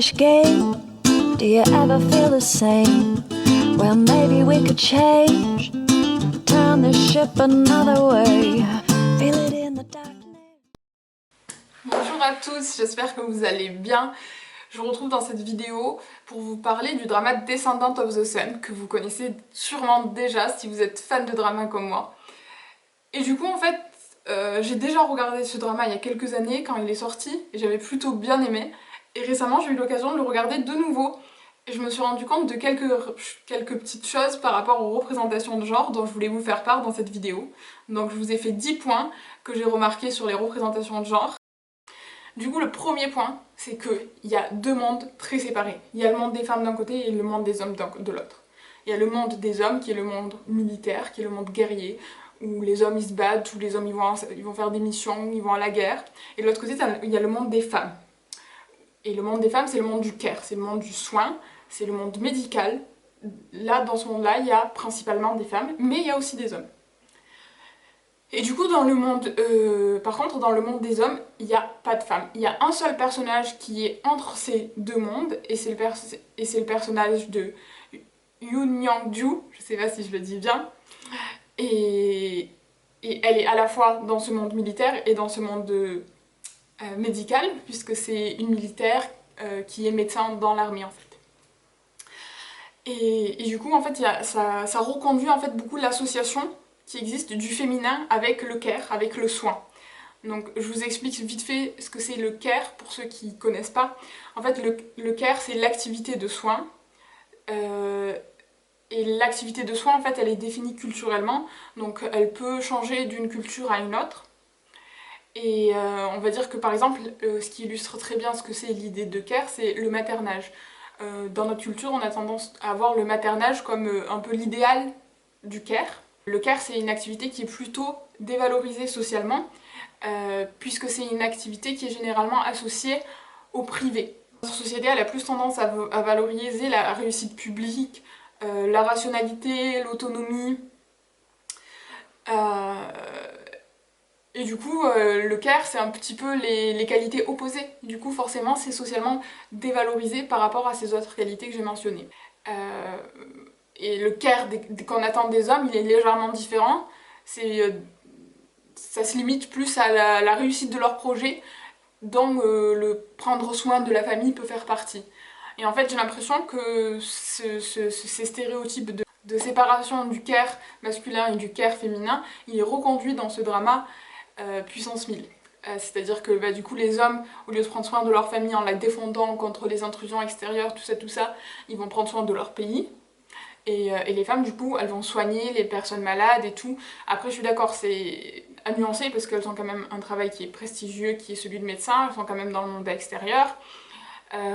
childish game? Do you ever feel the same? Well, maybe we could change, turn the ship another way, feel it in the darkness. Bonjour à tous, j'espère que vous allez bien. Je vous retrouve dans cette vidéo pour vous parler du drama Descendant of the Sun, que vous connaissez sûrement déjà si vous êtes fan de drama comme moi. Et du coup, en fait, j'ai déjà regardé ce drama il y a quelques années quand il est sorti, et j'avais plutôt bien aimé. Et récemment, j'ai eu l'occasion de le regarder de nouveau. Et je me suis rendu compte de quelques petites choses par rapport aux représentations de genre dont je voulais vous faire part dans cette vidéo. Donc je vous ai fait 10 points que j'ai remarqués sur les représentations de genre. Du coup, le premier point, c'est qu'il y a deux mondes très séparés. Il y a le monde des femmes d'un côté et le monde des hommes de l'autre. Il y a le monde des hommes qui est le monde militaire, qui est le monde guerrier, où les hommes ils se battent, où les hommes ils vont faire des missions, ils vont à la guerre. Et de l'autre côté, il y a le monde des femmes. Et le monde des femmes, c'est le monde du care, c'est le monde du soin, c'est le monde médical. Là, dans ce monde-là, il y a principalement des femmes, mais il y a aussi des hommes. Et du coup, par contre, dans le monde des hommes, il n'y a pas de femmes. Il y a un seul personnage qui est entre ces deux mondes, et c'est le personnage de Yoon Young-ju, je sais pas si je le dis bien, et elle est à la fois dans ce monde militaire et dans ce monde médical, puisque c'est une militaire qui est médecin dans l'armée en fait. Et du coup, en fait, ça reconduit en fait beaucoup l'association qui existe du féminin avec le care, avec le soin. Donc je vous explique vite fait ce que c'est le care pour ceux qui ne connaissent pas. En fait, le care, c'est l'activité de soin. Et l'activité de soin, en fait, elle est définie culturellement. Donc elle peut changer d'une culture à une autre. Et on va dire que par exemple, ce qui illustre très bien ce que c'est l'idée de care, c'est le maternage. Dans notre culture, on a tendance à voir le maternage comme un peu l'idéal du care. Le care, c'est une activité qui est plutôt dévalorisée socialement, puisque c'est une activité qui est généralement associée au privé. Notre société, elle a plus tendance à valoriser la réussite publique, la rationalité, l'autonomie. Et du coup, le care, c'est un petit peu les qualités opposées. Du coup, forcément, c'est socialement dévalorisé par rapport à ces autres qualités que j'ai mentionnées. Et le care qu'on attend des hommes, il est légèrement différent. Ça se limite plus à la réussite de leur projet, dont le prendre soin de la famille peut faire partie. Et en fait, j'ai l'impression que ces stéréotypes de séparation du care masculin et du care féminin, il est reconduit dans ce drama puissance 1000. C'est-à-dire que bah, du coup les hommes, au lieu de prendre soin de leur famille en la défendant contre les intrusions extérieures, tout ça, ils vont prendre soin de leur pays. Et les femmes, du coup, elles vont soigner les personnes malades et tout. Après, je suis d'accord, c'est à nuancer parce qu'elles ont quand même un travail qui est prestigieux, qui est celui de médecin, elles sont quand même dans le monde extérieur.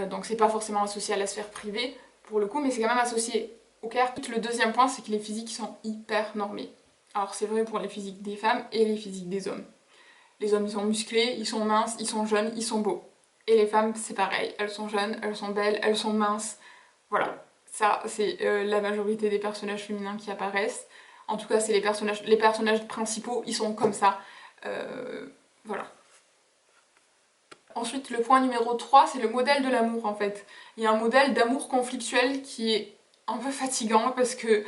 Donc c'est pas forcément associé à la sphère privée, pour le coup, mais c'est quand même associé au care. Le deuxième point, c'est que les physiques sont hyper normés. Alors c'est vrai pour les physiques des femmes et les physiques des hommes. Les hommes, ils sont musclés, ils sont minces, ils sont jeunes, ils sont beaux. Et les femmes, c'est pareil, elles sont jeunes, elles sont belles, elles sont minces. Voilà. Ça, c'est la majorité des personnages féminins qui apparaissent. En tout cas, c'est les personnages principaux, ils sont comme ça. Voilà. Ensuite, le point numéro 3, c'est le modèle de l'amour, en fait. Il y a un modèle d'amour conflictuel qui est un peu fatigant, parce que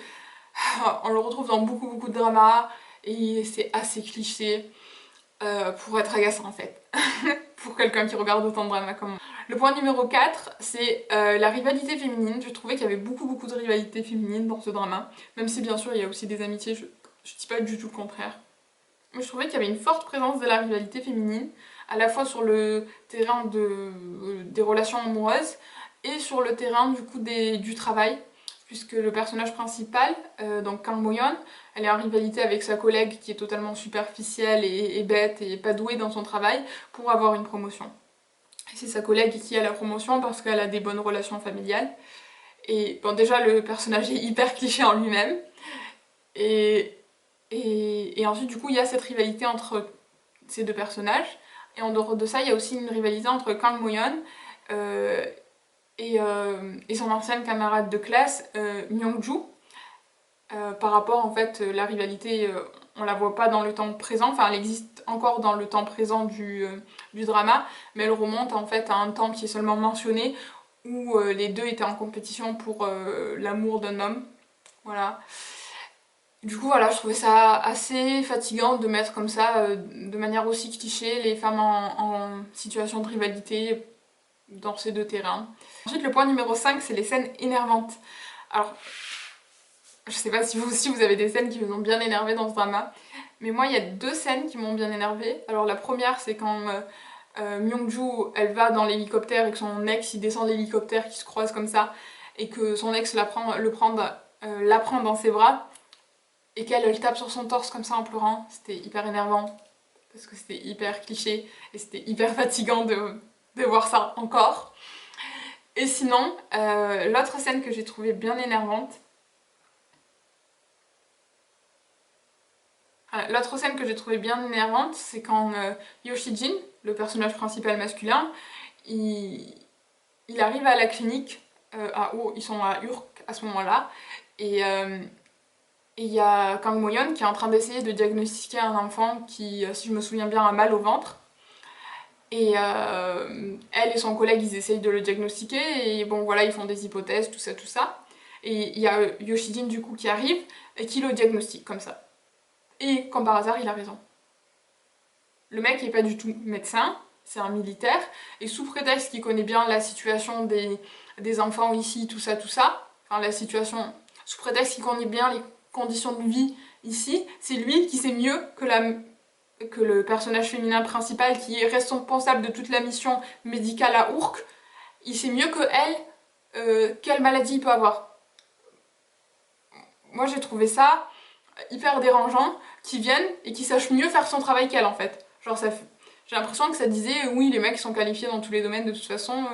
on le retrouve dans beaucoup de dramas, et c'est assez cliché pour être agaçant, en fait. Pour quelqu'un qui regarde autant de dramas comme moi. Le point numéro 4, c'est la rivalité féminine. Je trouvais qu'il y avait beaucoup de rivalité féminine dans ce drama, même si bien sûr il y a aussi des amitiés, je dis pas du tout le contraire. Mais je trouvais qu'il y avait une forte présence de la rivalité féminine, à la fois sur le terrain des relations amoureuses et sur le terrain du coup du travail, puisque le personnage principal, donc Kang Mo-yeon, elle est en rivalité avec sa collègue qui est totalement superficielle et bête et pas douée dans son travail pour avoir une promotion. C'est sa collègue qui a la promotion parce qu'elle a des bonnes relations familiales. Et bon, déjà, le personnage est hyper cliché en lui-même. Et ensuite, du coup, il y a cette rivalité entre ces deux personnages. Et en dehors de ça, il y a aussi une rivalité entre Kang Mo-yeon et son ancienne camarade de classe, Myung-ju. Par rapport, en fait, la rivalité, on la voit pas dans le temps présent, enfin elle existe encore dans le temps présent du drama, mais elle remonte en fait à un temps qui est seulement mentionné, où les deux étaient en compétition pour l'amour d'un homme. Voilà. Du coup, voilà, je trouvais ça assez fatigant de mettre comme ça, de manière aussi cliché, les femmes en situation de rivalité dans ces deux terrains. Ensuite, le point numéro 5, c'est les scènes énervantes. Alors, je sais pas si vous aussi vous avez des scènes qui vous ont bien énervé dans ce drama, mais moi, il y a 2 scènes qui m'ont bien énervée. Alors, la première, c'est quand Myung-joo, elle va dans l'hélicoptère et que son ex, il descend de l'hélicoptère, qui se croisent comme ça, et que son ex la prend dans ses bras, et qu'elle elle tape sur son torse comme ça en pleurant. C'était hyper énervant, parce que c'était hyper cliché, et c'était hyper fatigant de voir ça encore. Et sinon, l'autre scène que j'ai trouvée bien énervante, c'est quand Yoshijin, le personnage principal masculin, il arrive à la clinique, ils sont à Urk à ce moment-là, et il y a Kang Mo-yeon qui est en train d'essayer de diagnostiquer un enfant qui, si je me souviens bien, a mal au ventre. Et elle et son collègue, ils essayent de le diagnostiquer, et bon voilà, ils font des hypothèses, tout ça, tout ça. Et il y a Yoshijin du coup qui arrive, et qui le diagnostique comme ça. Et comme par hasard, il a raison. Le mec n'est pas du tout médecin, c'est un militaire, et sous prétexte qu'il connaît bien la situation des enfants ici, tout ça, enfin la situation, sous prétexte qu'il connaît bien les conditions de vie ici, c'est lui qui sait mieux que le personnage féminin principal qui est responsable de toute la mission médicale à Urk, il sait mieux que elle quelle maladie il peut avoir. Moi j'ai trouvé ça hyper dérangeant qu'ils viennent et qu'ils sachent mieux faire son travail qu'elle en fait. Genre j'ai l'impression que ça disait oui les mecs sont qualifiés dans tous les domaines de toute façon,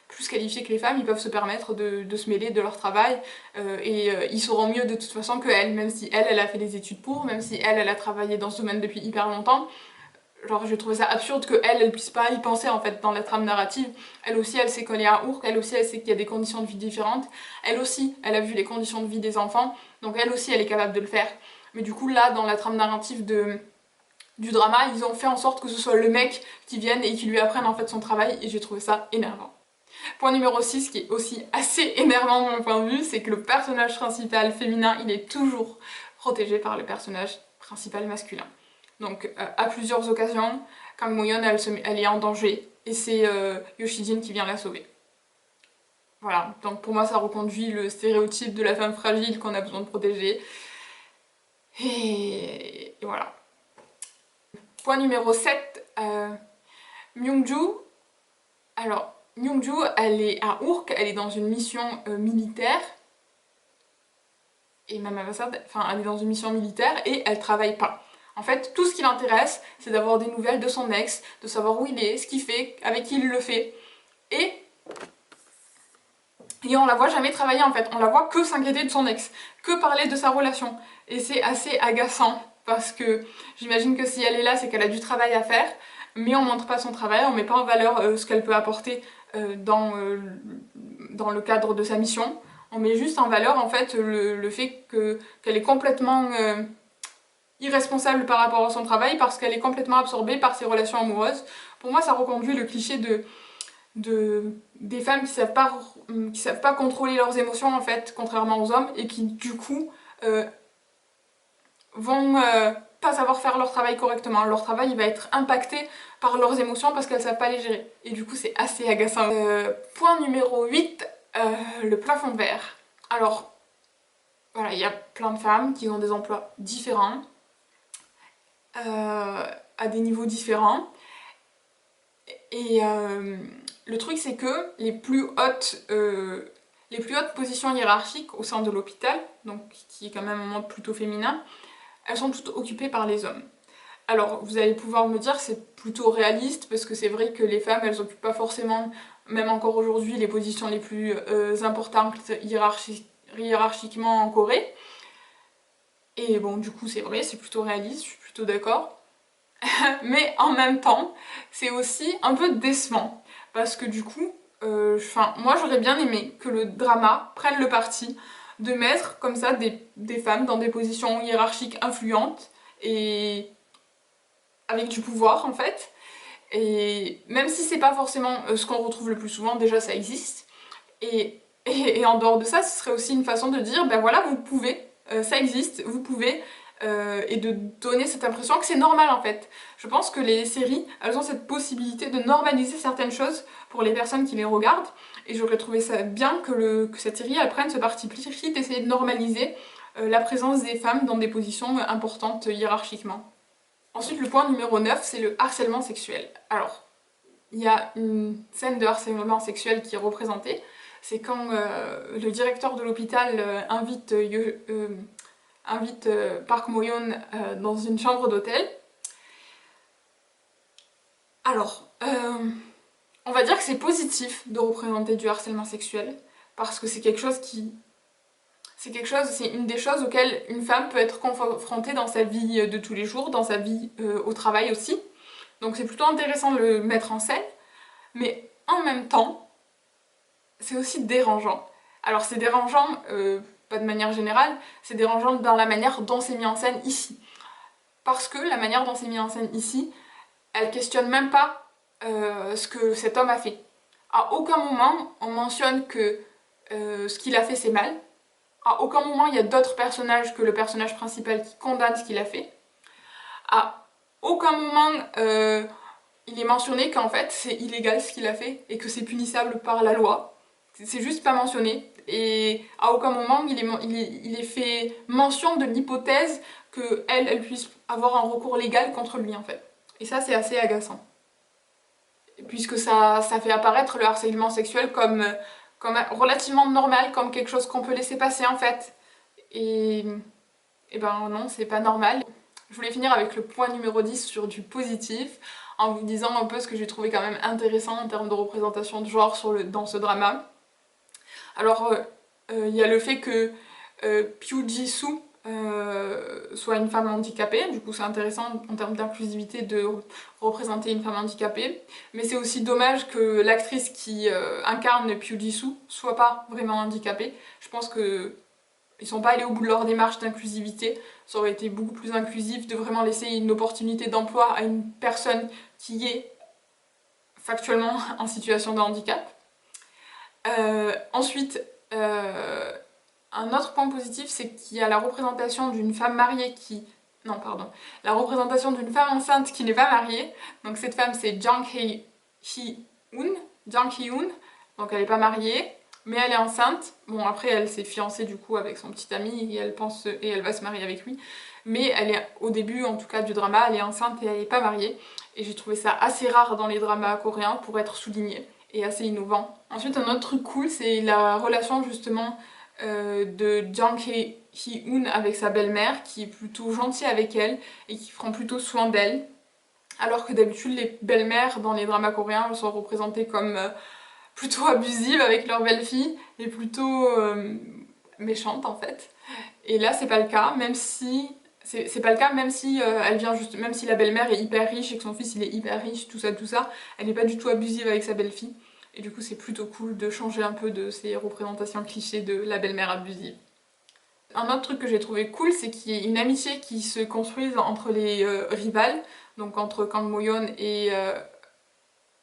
plus qualifiés que les femmes, ils peuvent se permettre de se mêler de leur travail ils sauront mieux de toute façon que elle, même si elle a fait des études pour, même si elle a travaillé dans ce domaine depuis hyper longtemps. Genre j'ai trouvé ça absurde que elle puisse pas y penser en fait dans la trame narrative. Elle aussi elle sait qu'on est à Urk, elle aussi elle sait qu'il y a des conditions de vie différentes, elle aussi elle a vu les conditions de vie des enfants, donc elle aussi elle est capable de le faire. Mais du coup là dans la trame narrative du drama, ils ont fait en sorte que ce soit le mec qui vienne et qui lui apprenne en fait son travail et j'ai trouvé ça énervant. Point numéro 6 qui est aussi assez énervant de mon point de vue, c'est que le personnage principal féminin il est toujours protégé par le personnage principal masculin. Donc à plusieurs occasions, Kang Mo-yeon elle est en danger et c'est Yoshijin qui vient la sauver. Voilà, donc pour moi ça reconduit le stéréotype de la femme fragile qu'on a besoin de protéger. Et voilà. Point numéro 7, Myung-joo. Alors, Myung-joo, elle est à Urk, elle est dans une mission militaire. Et même à ça, enfin, elle est dans une mission militaire et elle travaille pas. En fait, tout ce qui l'intéresse, c'est d'avoir des nouvelles de son ex, de savoir où il est, ce qu'il fait, avec qui il le fait. Et on la voit jamais travailler en fait, on la voit que s'inquiéter de son ex, que parler de sa relation. Et c'est assez agaçant, parce que j'imagine que si elle est là, c'est qu'elle a du travail à faire, mais on montre pas son travail, on met pas en valeur ce qu'elle peut apporter dans le cadre de sa mission. On met juste en valeur en fait le fait qu'elle est complètement irresponsable par rapport à son travail parce qu'elle est complètement absorbée par ses relations amoureuses. Pour moi ça reconduit le cliché des femmes qui savent pas contrôler leurs émotions en fait, contrairement aux hommes, et qui du coup vont pas savoir faire leur travail correctement. Leur travail il va être impacté par leurs émotions parce qu'elles savent pas les gérer. Et du coup c'est assez agaçant. Point numéro 8, le plafond de verre. Alors, voilà, il y a plein de femmes qui ont des emplois différents, à des niveaux différents. Et le truc c'est que les plus hautes positions hiérarchiques au sein de l'hôpital, donc qui est quand même un monde plutôt féminin, elles sont toutes occupées par les hommes. Alors vous allez pouvoir me dire que c'est plutôt réaliste parce que c'est vrai que les femmes elles occupent pas forcément, même encore aujourd'hui, les positions les plus importantes hiérarchiquement en Corée. Et bon du coup c'est vrai, c'est plutôt réaliste, je suis plutôt d'accord. Mais en même temps, c'est aussi un peu décevant parce que du coup, moi j'aurais bien aimé que le drama prenne le parti de mettre comme ça des femmes dans des positions hiérarchiques influentes et avec du pouvoir en fait. Et même si c'est pas forcément ce qu'on retrouve le plus souvent, déjà ça existe, Et en dehors de ça, ce serait aussi une façon de dire, ben voilà, vous pouvez, ça existe, vous pouvez, et de donner cette impression que c'est normal en fait. Je pense que les séries, elles ont cette possibilité de normaliser certaines choses pour les personnes qui les regardent, et j'aurais trouvé ça bien que cette série, elle prenne ce parti pris d'essayer de normaliser la présence des femmes dans des positions importantes hiérarchiquement. Ensuite, le point numéro 9, c'est le harcèlement sexuel. Alors, il y a une scène de harcèlement sexuel qui est représentée, c'est quand le directeur de l'hôpital invite Park Mo-yeon dans une chambre d'hôtel. Alors, on va dire que c'est positif de représenter du harcèlement sexuel, parce que c'est une des choses auxquelles une femme peut être confrontée dans sa vie de tous les jours, dans sa vie au travail aussi. Donc c'est plutôt intéressant de le mettre en scène, mais en même temps, c'est aussi dérangeant. Alors c'est dérangeant, pas de manière générale, c'est dérangeant dans la manière dont c'est mis en scène ici. Parce que la manière dont c'est mis en scène ici, elle questionne même pas ce que cet homme a fait. À aucun moment on mentionne que ce qu'il a fait c'est mal. À aucun moment il y a d'autres personnages que le personnage principal qui condamne ce qu'il a fait. À aucun moment il est mentionné qu'en fait c'est illégal ce qu'il a fait et que c'est punissable par la loi. C'est juste pas mentionné. Et à aucun moment il est fait mention de l'hypothèse qu'elle puisse avoir un recours légal contre lui en fait. Et ça c'est assez agaçant. Puisque ça fait apparaître le harcèlement sexuel comme relativement normal, comme quelque chose qu'on peut laisser passer en fait. Et ben non, c'est pas normal. Je voulais finir avec le point numéro 10 sur du positif, en vous disant un peu ce que j'ai trouvé quand même intéressant en termes de représentation de genre dans ce drama. Alors, il y a le fait que Pyu Ji-soo soit une femme handicapée, du coup c'est intéressant en termes d'inclusivité de représenter une femme handicapée, mais c'est aussi dommage que l'actrice qui incarne Pyu Ji-soo soit pas vraiment handicapée. Je pense que ils sont pas allés au bout de leur démarche d'inclusivité, ça aurait été beaucoup plus inclusif de vraiment laisser une opportunité d'emploi à une personne qui est factuellement en situation de handicap. Ensuite, un autre point positif, c'est qu'il y a la représentation d'une femme mariée la représentation d'une femme enceinte qui n'est pas mariée. Donc cette femme, c'est Jang Hee-eun, donc elle n'est pas mariée, mais elle est enceinte. Bon, après, elle s'est fiancée du coup avec son petit ami et elle va se marier avec lui. Mais elle est, au début, en tout cas, du drama, elle est enceinte et elle n'est pas mariée. Et j'ai trouvé ça assez rare dans les dramas coréens pour être souligné et assez innovant. Ensuite, un autre truc cool, c'est la relation justement de Jang Hee-eun avec sa belle-mère, qui est plutôt gentille avec elle et qui prend plutôt soin d'elle. Alors que d'habitude, les belles-mères dans les dramas coréens sont représentées comme plutôt abusives avec leur belle-fille et plutôt méchantes en fait. Et là, c'est pas le cas, même si même si la belle-mère est hyper riche et que son fils il est hyper riche, tout ça, elle n'est pas du tout abusive avec sa belle-fille. Et du coup, c'est plutôt cool de changer un peu de ces représentations clichés de la belle-mère abusive. Un autre truc que j'ai trouvé cool, c'est qu'il y ait une amitié qui se construise entre les rivales, donc entre Kang Mo-yeon et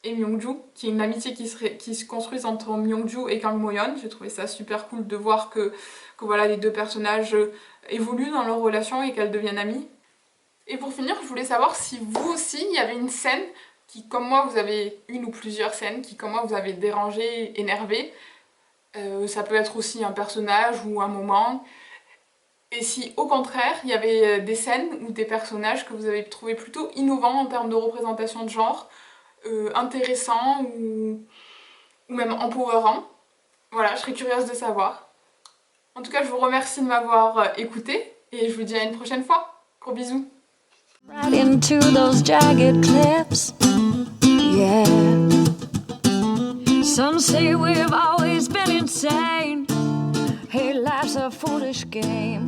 Myung-joo, qui est une amitié qui se construise entre Myung-joo et Kang Mo-yeon. J'ai trouvé ça super cool de voir que voilà, les deux personnages évoluent dans leur relation et qu'elles deviennent amies. Et pour finir, je voulais savoir si vous aussi, il y avait une scène qui, comme moi, vous avez une ou plusieurs scènes qui, comme moi, vous avez dérangé, énervé. Ça peut être aussi un personnage ou un moment. Et si, au contraire, il y avait des scènes ou des personnages que vous avez trouvé plutôt innovants en termes de représentation de genre, intéressants ou même empowerants. Voilà, je serais curieuse de savoir. En tout cas, je vous remercie de m'avoir écouté et je vous dis à une prochaine fois. Gros bisous. Right into those jagged cliffs, yeah. Some say we've always been insane. Hey, life's a foolish game.